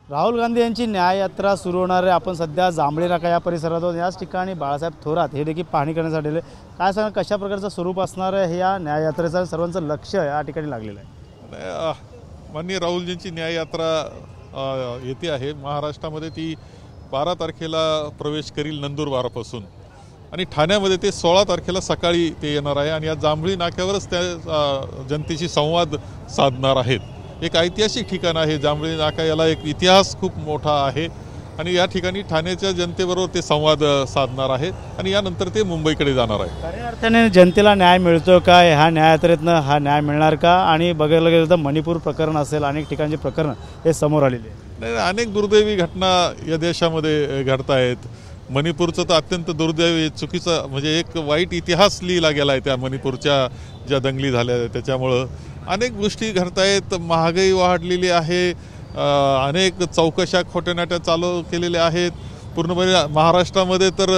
राहुल गांधी यांची न्याययात्रा सुरू होणार आहे। आपण सध्या जांभळी नाका या परिसरात आहोत। याच ठिकाणी बाळासाहेब थोरात हे देखील पाहणी करण्यासाठी आलेले। काय सांगा कशा प्रकारचं स्वरूप असणार आहे या न्याययात्रेचं? सर्वांचं लक्ष या ठिकाणी लागलेलं आहे। माननीय राहुलजींची न्याययात्रा येते आहे महाराष्ट्रामध्ये। ती 12 तारखेला प्रवेश करील नंदुरबारपासून आणि ठाण्यामध्ये ते 16 तारखेला सकाळी ते येणार आहे आणि या जांभळी नाक्यावरच त्या जनतेशी संवाद साधणार आहेत। एक ऐतिहासिक ठिकाण आहे जांभळी नाका, याला एक इतिहास खूप मोठा आहे आणि या ठिकाणी ठाण्याच्या जनतेबरोबर ते संवाद साधणार आहेत आणि यानंतर ते मुंबईकडे जाणार आहे। खऱ्या अर्थाने जनतेला न्याय मिळतो का? ह्या न्याययात्रेतनं हा न्याय मिळणार का? आणि बघायला गेलं तर मणिपूर प्रकरण असेल, अनेक ठिकाणचे प्रकरण हे समोर आलेले आहे। अनेक दुर्दैवी घटना या देशामध्ये घडत आहेत। मणिपूरचं तर अत्यंत दुर्दैवी चुकीचं म्हणजे एक वाईट इतिहास लिहिला गेला आहे त्या मणिपूरच्या ज्या दंगली झाल्या त्याच्यामुळं अनेक गोष्टी घडत आहेत। महागाई वाढलेली आहे, अनेक चौकशा खोट्यानाट्या चालू केलेल्या आहेत। पूर्णपणे महाराष्ट्रामध्ये तर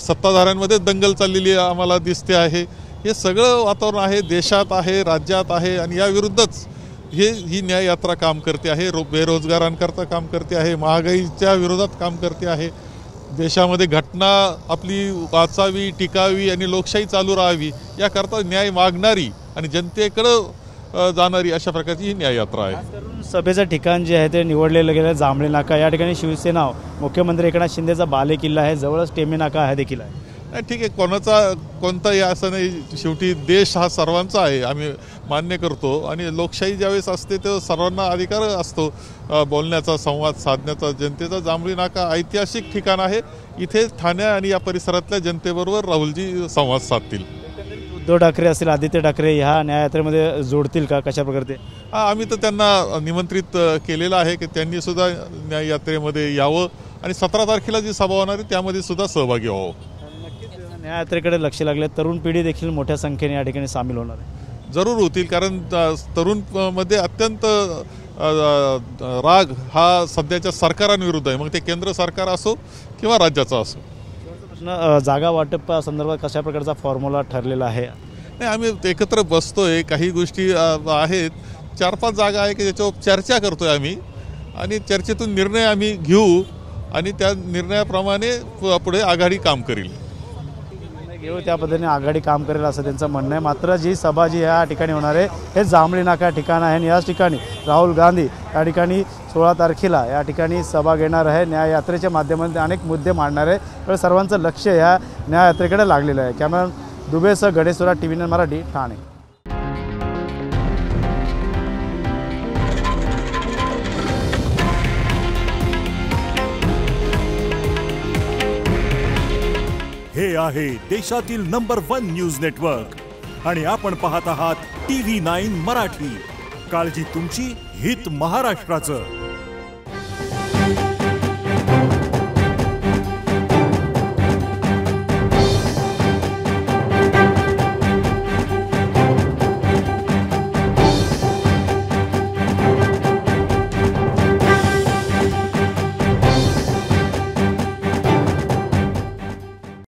सत्ताधाऱ्यांमध्ये दंगल चाललेली आम्हाला दिसते आहे। हे सगळं वातावरण आहे, देशात आहे, राज्यात आहे आणि याविरुद्धच ही न्याययात्रा काम करते आहे। बेरोजगारांकरता काम करते आहे, महागाईच्या विरोधात काम करते आहे। देशामध्ये घटना आपली वाचावी, टिकावी आणि लोकशाही चालू राहावी याकरता न्याय मागणारी आणि जनतेकडं जाणारी अशा प्रकारची ही न्याययात्रा आहे। सभेचं ठिकाण जे आहे ते निवडलेलं गेलं जांभळी नाका। या ठिकाणी शिवसेना मुख्यमंत्री एकनाथ शिंदेचा बालेकिल्ला आहे, जवळच टेमी नाका आहे देखील आहे। नाही ठीक आहे, कोणताही असं नाही, शेवटी देश हा सर्वांचा आहे, आम्ही मान्य करतो आणि लोकशाही ज्यावेळेस असते तेव्हा सर्वांना अधिकार असतो बोलण्याचा, संवाद साधण्याचा। जनतेचा जांभळी नाका ऐतिहासिक ठिकाण आहे, इथे ठाणे आणि या परिसरातल्या जनतेबरोबर राहुलजी संवाद साधतील। उद्धव ठाकरे असतील, आदित्य ठाकरे ह्या न्याययात्रेमध्ये जोडतील का? कशा प्रकारे? आम्ही तर त्यांना निमंत्रित केलेलं आहे की त्यांनी सुद्धा न्याययात्रेमध्ये यावं आणि 17 तारखेला जी सभा होणार आहे त्यामध्ये सुद्धा सहभागी व्हावं। न्याययात्रेकडे लक्ष लागले, तरुण पिढी देखील मोठ्या संख्येने या ठिकाणी सामील होणार आहे। जरूर होतील, कारण तरुण मध्ये अत्यंत राग हा सध्याच्या सरकारांविरुद्ध आहे, मग ते केंद्र सरकार असो किंवा राज्याचा असो। जागा वाटप संदर्भात कशा प्रकारचा फॉर्म्युला ठरलेला आहे? नाही, आम्ही एकत्र बसतोय, काही गोष्टी आहेत, 4-5 जागा आहे की ज्याच्यावर चर्चा करतोय आम्ही आणि चर्चेतून निर्णय आम्ही घेऊ आणि त्या निर्णयाप्रमाणे पुढे आघाडी काम करील। घेऊ त्या पद्धतीने आघाडी काम करेल असं त्यांचं म्हणणं आहे। मात्र जी सभा जी या ठिकाणी होणार आहे हे जांभळी नाका ठिकाण आहे आणि याच ठिकाणी राहुल गांधी या ठिकाणी 16 तारखेला या ठिकाणी सभा घेणार आहे। न्याययात्रेच्या माध्यमातून अनेक मुद्दे मांडणार आहे, तर सर्वांचं लक्ष या न्याययात्रेकडे लागलेलं आहे। कॅमेरामॅन दुबेसह गणेशोरा, TV9 मराठी, ठाणे। हे आहे देशातील नंबर 1 न्यूज नेटवर्क आणि आपण पाहत आहात TV9 मराठी। काळजी तुमची, हित महाराष्ट्राचं।